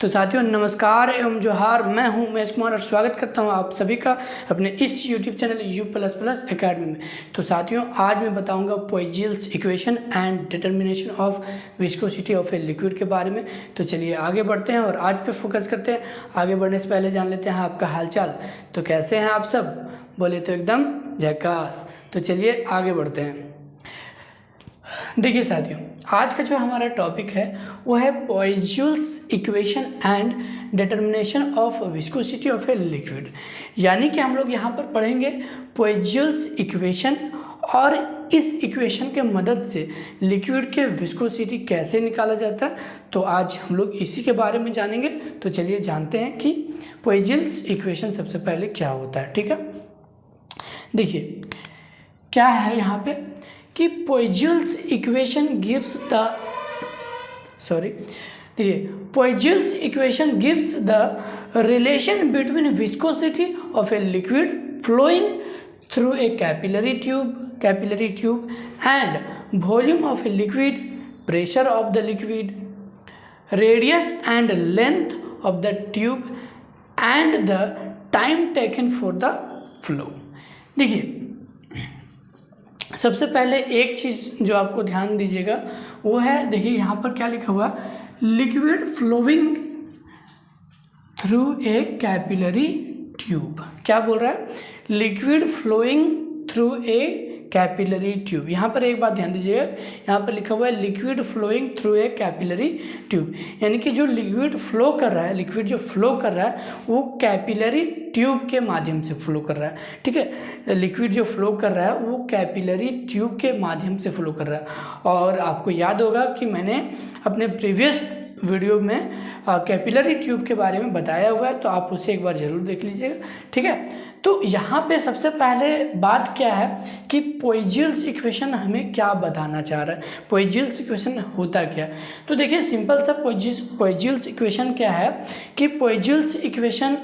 तो साथियों नमस्कार एवं जोहार, मैं हूं उमेश कुमार और स्वागत करता हूं आप सभी का अपने इस यूट्यूब चैनल U++ एकेडमी में। तो साथियों आज मैं बताऊंगा Poiseuille's equation and determination of viscosity of a liquid के बारे में। तो चलिए आगे बढ़ते हैं और आज पे फोकस करते हैं। आगे बढ़ने से पहले जान लेते हैं आपका हालचाल। तो कैसे हैं आप सब? बोले तो एकदम झकास। तो चलिए आगे बढ़ते हैं। देखिए साथियों, आज का जो हमारा टॉपिक है वो है Poiseuille's equation and determination of viscosity of a liquid. यानी कि हम लोग यहाँ पर पढ़ेंगे पोइजल्स इक्वेशन और इस इक्वेशन के मदद से लिक्विड के विस्कोसिटी कैसे निकाला जाता है। तो आज हम लोग इसी के बारे में जानेंगे। तो चलिए जानते हैं कि पोइजल्स इक्वेशन सबसे पहले क्या होता है। ठीक है, देखिए क्या है यहाँ पे कि Poiseuille's equation gives the Poiseuille's equation gives the relation between viscosity of a liquid flowing through a capillary tube and volume of a liquid, pressure of the liquid, radius and length of the tube and the time taken for the flow. देखिए सबसे पहले एक चीज़ जो आपको ध्यान दीजिएगा वो है, देखिए यहाँ पर क्या लिखा हुआ, liquid flowing through a capillary tube. क्या बोल रहा है? Liquid flowing through a capillary tube. यहाँ पर एक बात ध्यान दीजिएगा, यहाँ पर लिखा हुआ है liquid flowing through a capillary tube, यानी कि जो लिक्विड फ्लो कर रहा है, लिक्विड जो फ्लो कर रहा है वो कैपिलरी ट्यूब के माध्यम से फ्लो कर रहा है। ठीक है, लिक्विड जो फ्लो कर रहा है वो कैपिलरी ट्यूब के माध्यम से फ्लो कर रहा है। और आपको याद होगा कि मैंने अपने प्रीवियस वीडियो में कैपिलरी ट्यूब के बारे में बताया हुआ है, तो आप उसे एक बार ज़रूर देख लीजिएगा। ठीक है, तो यहाँ पे सबसे पहले बात क्या है कि पोइजल्स इक्वेशन हमें क्या बताना चाह रहा है, पोइजल्स इक्वेशन होता क्या है। तो देखिए सिंपल सा पोइजल्स इक्वेशन क्या है कि पोइजल्स इक्वेशन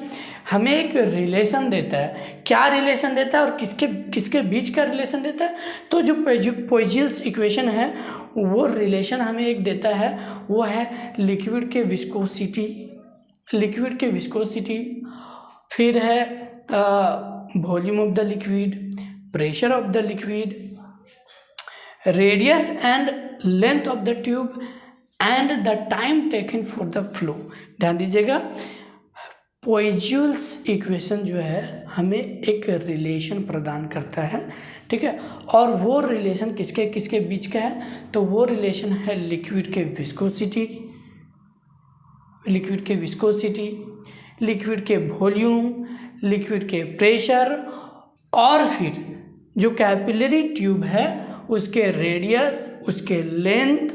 हमें एक रिलेशन देता है। क्या रिलेशन देता है और किसके बीच का रिलेशन देता है? तो जो पोइजल्स इक्वेशन है वो रिलेशन हमें एक देता है, वो है लिक्विड के विस्कोसिटी, फिर है volume of the liquid, pressure of the liquid, radius and length of the tube and the time taken for the flow. ध्यान दीजिएगा, पोइजल्स इक्वेशन जो है हमें एक रिलेशन प्रदान करता है। ठीक है, और वो रिलेशन किसके बीच का है? तो वो रिलेशन है लिक्विड के विस्कोसिटी, लिक्विड के वॉल्यूम, लिक्विड के प्रेशर, और फिर जो कैपिलरी ट्यूब है उसके रेडियस, उसके लेंथ,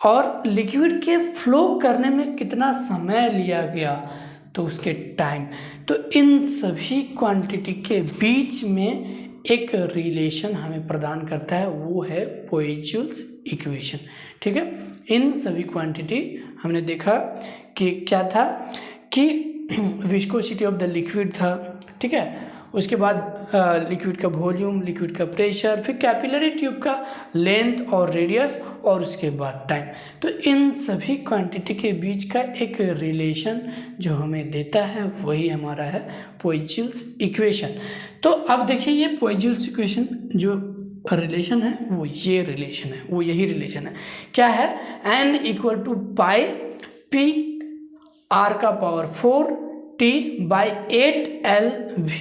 और लिक्विड के फ्लो करने में कितना समय लिया गया तो उसके टाइम। तो इन सभी क्वांटिटी के बीच में एक रिलेशन हमें प्रदान करता है, वो है पोइजल्स इक्वेशन। ठीक है, इन सभी क्वांटिटी हमने देखा कि क्या था कि विस्कोसिटी ऑफ द लिक्विड था। ठीक है, उसके बाद लिक्विड का वॉल्यूम, लिक्विड का प्रेशर, फिर कैपिलरी ट्यूब का लेंथ और रेडियस, और उसके बाद टाइम। तो इन सभी क्वांटिटी के बीच का एक रिलेशन जो हमें देता है वही हमारा है पोइजल्स इक्वेशन। तो अब देखिए ये पोइजल्स इक्वेशन जो रिलेशन है वो ये रिलेशन है, वो यही रिलेशन है। क्या है? n = पाई p r⁴ T/8LV।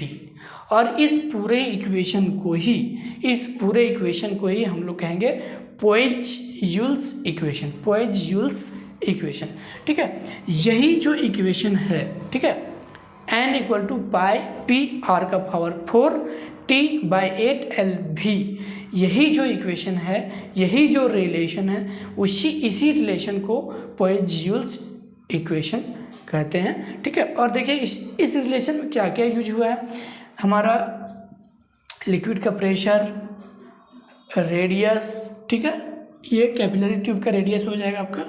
और इस पूरे इक्वेशन को ही हम लोग कहेंगे पोइजल्स इक्वेशन। ठीक है, यही जो इक्वेशन है, ठीक है, n = पाई p r⁴ T/8LV, यही जो इक्वेशन है, यही जो रिलेशन है, इसी रिलेशन को पोइजल्स इक्वेशन कहते हैं। ठीक है, और देखिए इस रिलेशन में क्या क्या यूज हुआ है। हमारा लिक्विड का प्रेशर, रेडियस, ठीक है, ये कैपिलरी ट्यूब का रेडियस हो जाएगा आपका,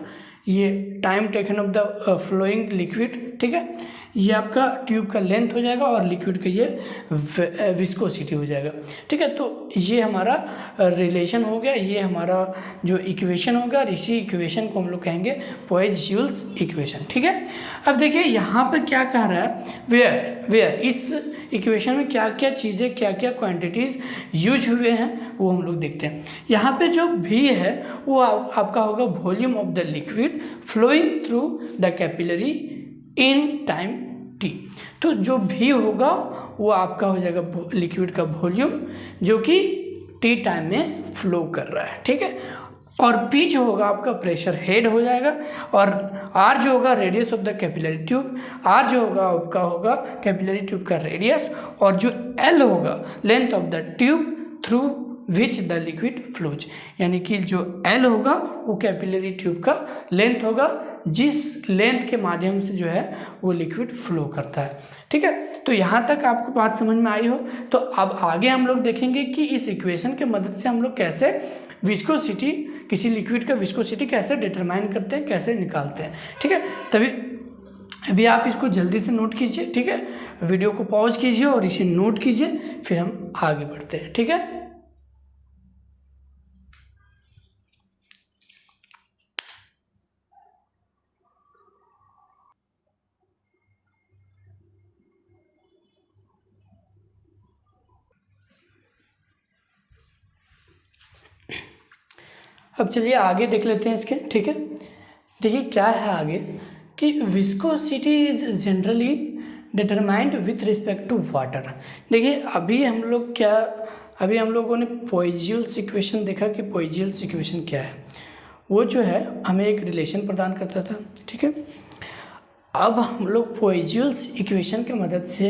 ये time taken of the flowing liquid, ठीक है, ये आपका ट्यूब का लेंथ हो जाएगा और लिक्विड का ये विस्कोसिटी हो जाएगा। ठीक है, तो ये हमारा रिलेशन हो गया, ये हमारा जो इक्वेशन होगा, और इसी इक्वेशन को हम लोग कहेंगे पोएज-जूल्स इक्वेशन। ठीक है, अब देखिए यहाँ पर क्या कह रहा है, वेयर इस इक्वेशन में क्या क्या चीज़ें, क्या क्या क्वांटिटीज़ यूज हुए हैं वो हम लोग देखते हैं। यहाँ पे जो भी है वो आपका होगा volume of the liquid flowing through the capillary in time t। तो जो भी होगा वो आपका हो जाएगा लिक्विड का वॉल्यूम जो कि t टाइम में फ्लो कर रहा है। ठीक है, और p जो होगा आपका प्रेशर हेड हो जाएगा, और r जो होगा radius of the capillary tube, r जो होगा आपका होगा कैपिलरी ट्यूब का रेडियस, और जो l होगा length of the tube through which the liquid flows, यानी कि जो L होगा वो कैपिलरी ट्यूब का लेंथ होगा जिस लेंथ के माध्यम से जो है वो लिक्विड फ्लो करता है। ठीक है, तो यहाँ तक आपको बात समझ में आई हो। तो अब आगे हम लोग देखेंगे कि इस इक्वेशन के मदद से हम लोग कैसे विस्कोसिटी, किसी लिक्विड का विस्कोसिटी कैसे डिटरमाइन करते हैं, कैसे निकालते हैं। ठीक है, तभी अभी आप इसको जल्दी से नोट कीजिए। ठीक है, वीडियो को पॉज कीजिए और इसे नोट कीजिए, फिर हम आगे बढ़ते हैं। ठीक है, अब चलिए आगे देख लेते हैं इसके। ठीक है, देखिए क्या है आगे कि viscosity is generally determined with respect to water. देखिए अभी हम लोगों ने पोएज-जूल्स इक्वेशन देखा कि पोएज-जूल्स इक्वेशन क्या है। वो जो है हमें एक रिलेशन प्रदान करता था। ठीक है, अब हम लोग पोएज-जूल्स इक्वेशन की मदद से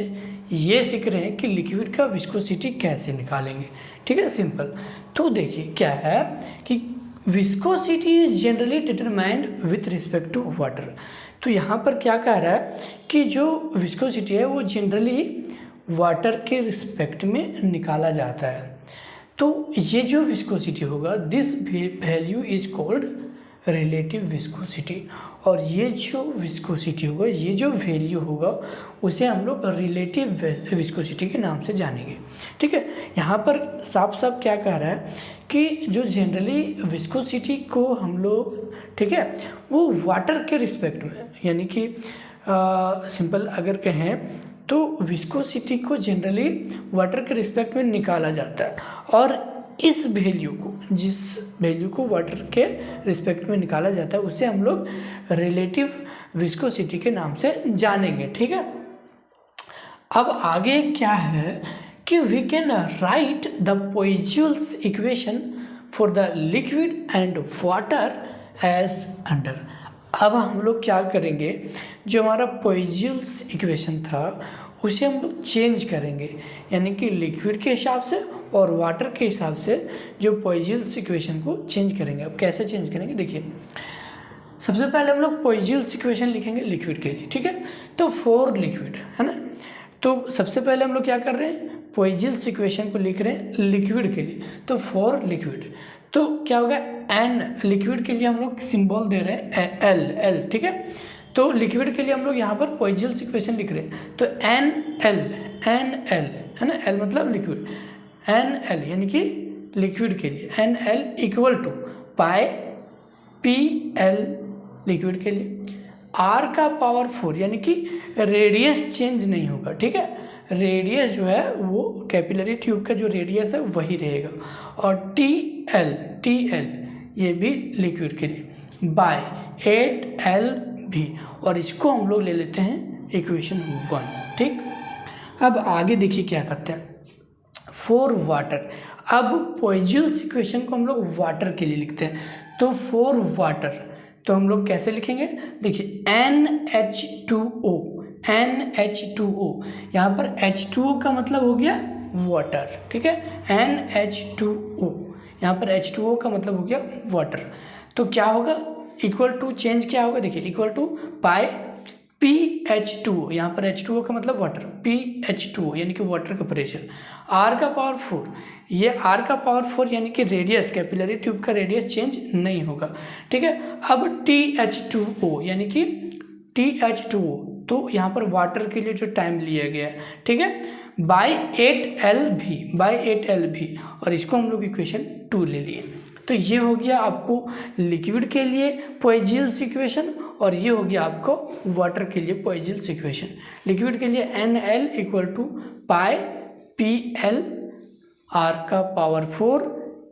ये सीख रहे हैं कि लिक्विड का विस्कोसिटी कैसे निकालेंगे। ठीक है, सिंपल। तो देखिए क्या है कि viscosity is generally determined with respect to water. तो यहाँ पर क्या कह रहा है कि जो विस्कोसिटी है वो जनरली वाटर के रिस्पेक्ट में निकाला जाता है। तो ये जो विस्कोसिटी होगा, this value is called relative viscosity, और ये जो विस्कोसिटी होगा, ये जो वैल्यू होगा उसे हम लोग रिलेटिव विस्कोसिटी के नाम से जानेंगे। ठीक है, यहाँ पर साफ साफ क्या कह रहा है कि जो जनरली विस्कोसिटी को हम लोग, ठीक है, वो वाटर के रिस्पेक्ट में, यानी कि सिंपल अगर कहें तो विस्कोसिटी को जनरली वाटर के रिस्पेक्ट में निकाला जाता है, और इस वैल्यू को, जिस वैल्यू को वाटर के रिस्पेक्ट में निकाला जाता है उसे हम लोग रिलेटिव विस्कोसिटी के नाम से जानेंगे। ठीक है, अब आगे क्या है कि we can write the Poiseuille's equation for the liquid and water as under. अब हम लोग क्या करेंगे, जो हमारा पोएज-जूल्स इक्वेशन था उसे हम लोग चेंज करेंगे, यानी कि लिक्विड के हिसाब से और वाटर के हिसाब से जो पोएज-जूल्स इक्वेशन को चेंज करेंगे। अब कैसे चेंज करेंगे, देखिए सबसे पहले हम लोग पोएज-जूल्स इक्वेशन लिखेंगे लिक्विड के लिए। ठीक है, तो फॉर लिक्विड है ना, तो सबसे पहले हम लोग क्या कर रहे हैं, पोएज-जूल्स इक्वेशन को लिख रहे हैं लिक्विड के लिए। तो फॉर लिक्विड तो क्या होगा, एन, लिक्विड के लिए हम लोग सिंबल दे रहे हैं एल। ठीक है, तो लिक्विड के लिए हम लोग यहाँ पर पोएज-जूल्स इक्वेशन लिख रहे हैं, तो एन एल है ना, एल मतलब लिक्विड, एन एल यानी कि लिक्विड के लिए N L equal to pi P L liquid के लिए, आर का पावर 4 यानी कि रेडियस चेंज नहीं होगा। ठीक है, रेडियस जो है वो कैपिलरी ट्यूब का जो रेडियस है वही रहेगा, और टी एल ये भी लिक्विड के लिए बाय 8L भी, और इसको हम लोग ले लेते हैं इक्वेशन 1। ठीक, अब आगे देखिए क्या करते हैं, फॉर वाटर। अब पोएज-जूल्स इक्वेशन को हम लोग वाटर के लिए लिखते हैं, तो फॉर वाटर तो हम लोग कैसे लिखेंगे, देखिए NH2O, यहाँ पर H2O का मतलब हो गया वाटर। ठीक है, NH2O, यहाँ पर H2O का मतलब हो गया वाटर। तो क्या होगा, इक्वल टू चेंज क्या होगा, देखिए इक्वल टू पाई PH2O, यहाँ पर H2O का मतलब वाटर, PH2O यानी कि वाटर का प्रेशर, R का पावर 4, ये R का पावर 4 यानी कि रेडियस, कैपिलरी ट्यूब का रेडियस चेंज नहीं होगा। ठीक है, अब TH2O यानी कि TH2O तो यहाँ पर वाटर के लिए जो टाइम लिया गया है, ठीक है, बाई 8LV और इसको हम लोग इक्वेशन 2 ले लिए। तो ये हो गया आपको लिक्विड के लिए पॉइज़ियस इक्वेशन और ये हो गया आपको वाटर के लिए पॉइज़ियस इक्वेशन। लिक्विड के लिए NL = पाई PL r⁴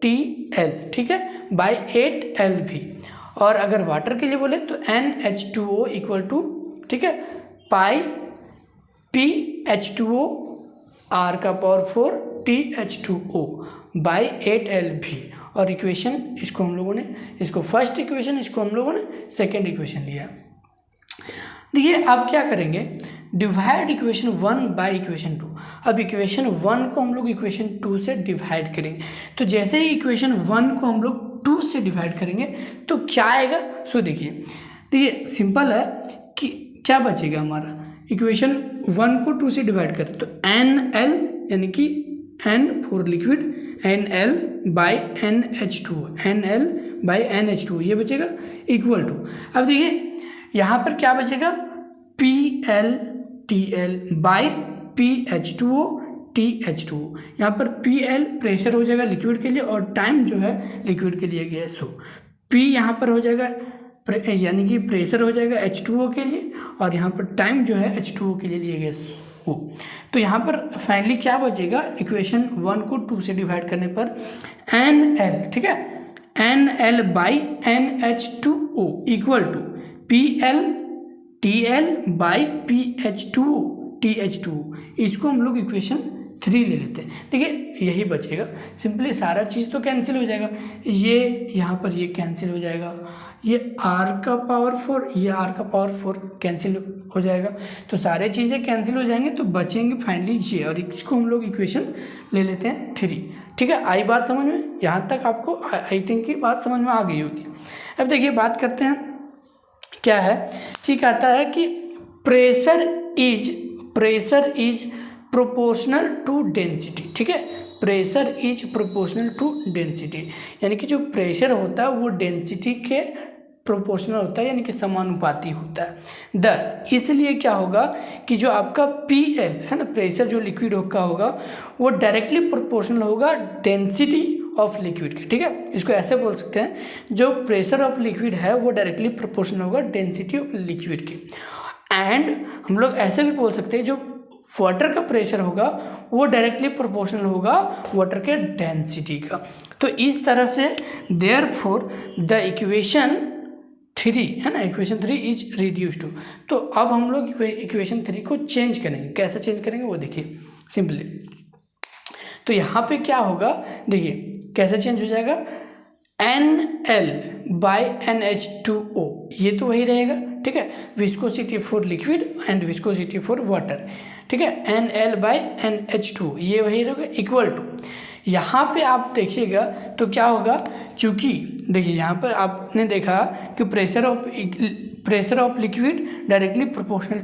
TL, ठीक है, बाई 8LV। और अगर वाटर के लिए बोले तो NH2O = ठीक है, पाई PH2O r⁴ TH2O by 8LV। और इक्वेशन इसको हम लोगों ने, इसको फर्स्ट इक्वेशन, इसको हम लोगों ने सेकेंड इक्वेशन लिया। देखिए अब क्या करेंगे, डिवाइड इक्वेशन 1 बाय इक्वेशन 2। अब इक्वेशन 1 को हम लोग इक्वेशन 2 से डिवाइड करेंगे। तो जैसे ही इक्वेशन 1 को हम लोग 2 से डिवाइड करेंगे तो क्या आएगा, सो देखिए सिंपल है कि क्या बचेगा हमारा, इक्वेशन 1 को 2 से डिवाइड करें तो NL यानी कि N for liquid NL by NH2 ये बचेगा इक्वल टू। अब देखिए यहाँ पर क्या बचेगा, PL बाई PH2O TH2। यहाँ पर PL प्रेशर हो जाएगा लिक्विड के लिए और टाइम जो है लिक्विड के लिए गया, सो P यहाँ पर हो जाएगा यानी कि प्रेशर हो जाएगा H2O के लिए और यहाँ पर टाइम जो है H2O के लिए लिया गया हो। तो यहाँ पर फाइनली क्या बचेगा, इक्वेशन 1 को 2 से डिवाइड करने पर NL, ठीक है, NL by NH2O equal to PL by PH2O TH2। इसको हम लोग इक्वेशन 3 ले लेते हैं। ठीक है, यही बचेगा, सिंपली सारा चीज़ तो कैंसिल हो जाएगा, ये यहाँ पर ये कैंसिल हो जाएगा, ये r⁴ ये r⁴ कैंसिल हो जाएगा, तो सारे चीज़ें कैंसिल हो जाएंगे तो बचेंगे फाइनली ये, और इसको हम लोग इक्वेशन ले लेते हैं 3। ठीक है, आई बात समझ में, यहाँ तक आपको आई थिंक की बात समझ में आ गई होगी। अब देखिए बात करते हैं, क्या है कि कहता है कि pressure is proportional to density. ठीक है, pressure is proportional to density, यानी कि जो प्रेशर होता है वो डेंसिटी के प्रोपोर्शनल होता है, यानी कि समानुपाती होता है। 10 इसलिए क्या होगा कि जो आपका PL है ना, प्रेशर जो लिक्विड का होगा वो डायरेक्टली प्रोपोर्शनल होगा डेंसिटी ऑफ लिक्विड के। ठीक है, इसको ऐसे बोल सकते हैं, जो प्रेशर ऑफ लिक्विड है वो डायरेक्टली प्रोपोर्शनल होगा डेंसिटी ऑफ लिक्विड के। एंड हम लोग ऐसे भी बोल सकते हैं, जो वाटर का प्रेशर होगा वो डायरेक्टली प्रोपोर्शनल होगा वाटर के डेंसिटी का। तो इस तरह से देयरफॉर द इक्वेशन 3 है ना, इक्वेशन 3 इज रिड्यूस्ड टू। तो अब हम लोग इक्वेशन 3 को चेंज करेंगे, कैसे चेंज करेंगे वो देखिए सिंपली। तो यहाँ पे क्या होगा, देखिए कैसे चेंज हो जाएगा, NL बाई NH2O ये तो वही रहेगा। ठीक है, viscosity for liquid and viscosity for water. ठीक है, NL बाई NH2 ये वही रहेगा इक्वल टू। यहाँ पे आप देखिएगा तो क्या होगा, चूँकि देखिए यहाँ पर आपने देखा कि pressure of liquid directly proportional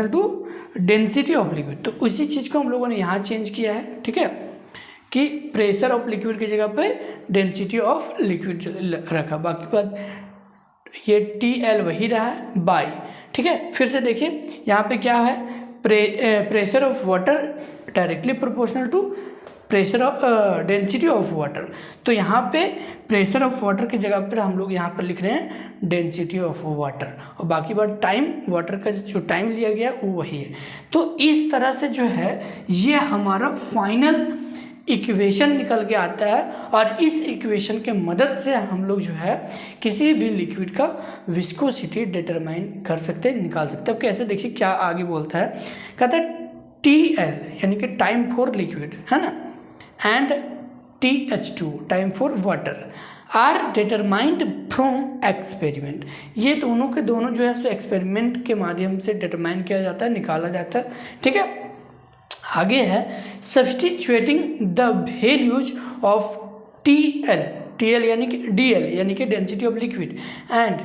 to density of liquid, तो उसी चीज़ को हम लोगों ने यहाँ चेंज किया है। ठीक है, कि प्रेशर ऑफ लिक्विड की जगह पे डेंसिटी ऑफ लिक्विड रखा, बाकी बात ये TL वही रहा है बाई। ठीक है, फिर से देखिए यहाँ पे क्या है, pressure of water directly proportional to pressure of density of water. तो यहाँ पे प्रेशर ऑफ वाटर की जगह पर हम लोग यहाँ पर लिख रहे हैं डेंसिटी ऑफ वाटर, और बाकी बात टाइम, वाटर का जो टाइम लिया गया वो वही है। तो इस तरह से जो है ये हमारा फाइनल इक्वेशन निकल के आता है, और इस इक्वेशन के मदद से हम लोग जो है किसी भी लिक्विड का विस्कोसिटी डिटरमाइन कर सकते हैं, निकाल सकते हैं। अब कैसे, देखिए क्या आगे बोलता है, कहता है TL यानी कि टाइम फॉर लिक्विड है ना, and TH2 time for water are determined from experiment. ये दोनों के दोनों जो है सो एक्सपेरिमेंट के माध्यम से डिटरमाइन किया जाता है, निकाला जाता है। ठीक है, आगे है substituting the values of TL यानी कि DL यानी कि density of liquid and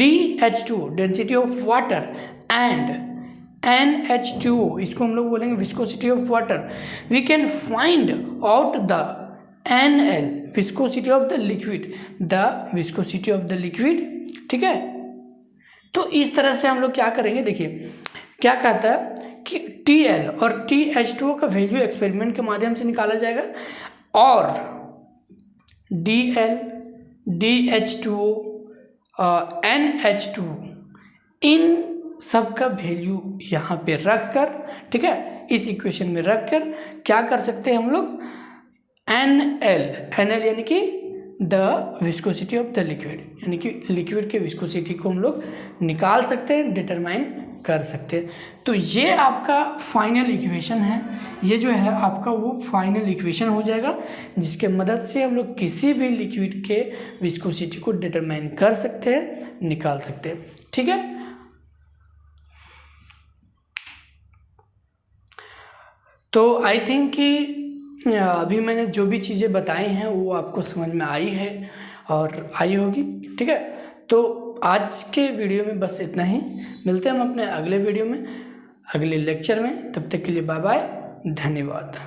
DH2 density of water and NH2O इसको हम लोग बोलेंगे viscosity of water, we can find out the NL viscosity of the liquid, the viscosity of the liquid. ठीक है, तो इस तरह से हम लोग क्या करेंगे, देखिए क्या कहता है कि TL और TH2O का वैल्यू एक्सपेरिमेंट के माध्यम से निकाला जाएगा और DL, DH2O, NH2 इन सब का वैल्यू यहाँ पे रख कर, ठीक है, इस इक्वेशन में रख कर क्या कर सकते हैं हम लोग, NL यानी कि the viscosity of the liquid, यानी कि लिक्विड के विस्कोसिटी को हम लोग निकाल सकते हैं, डिटरमाइन कर सकते हैं। तो ये आपका फाइनल इक्वेशन है, ये जो है आपका वो फाइनल इक्वेशन हो जाएगा जिसके मदद से हम लोग किसी भी लिक्विड के विस्कोसिटी को डिटरमाइन कर सकते हैं, निकाल सकते हैं। ठीक है, तो आई थिंक कि अभी मैंने जो भी चीज़ें बताई हैं वो आपको समझ में आई है और आई होगी। ठीक है, तो आज के वीडियो में बस इतना ही, मिलते हैं हम अपने अगले वीडियो में, अगले लेक्चर में। तब तक के लिए बाय बाय, धन्यवाद।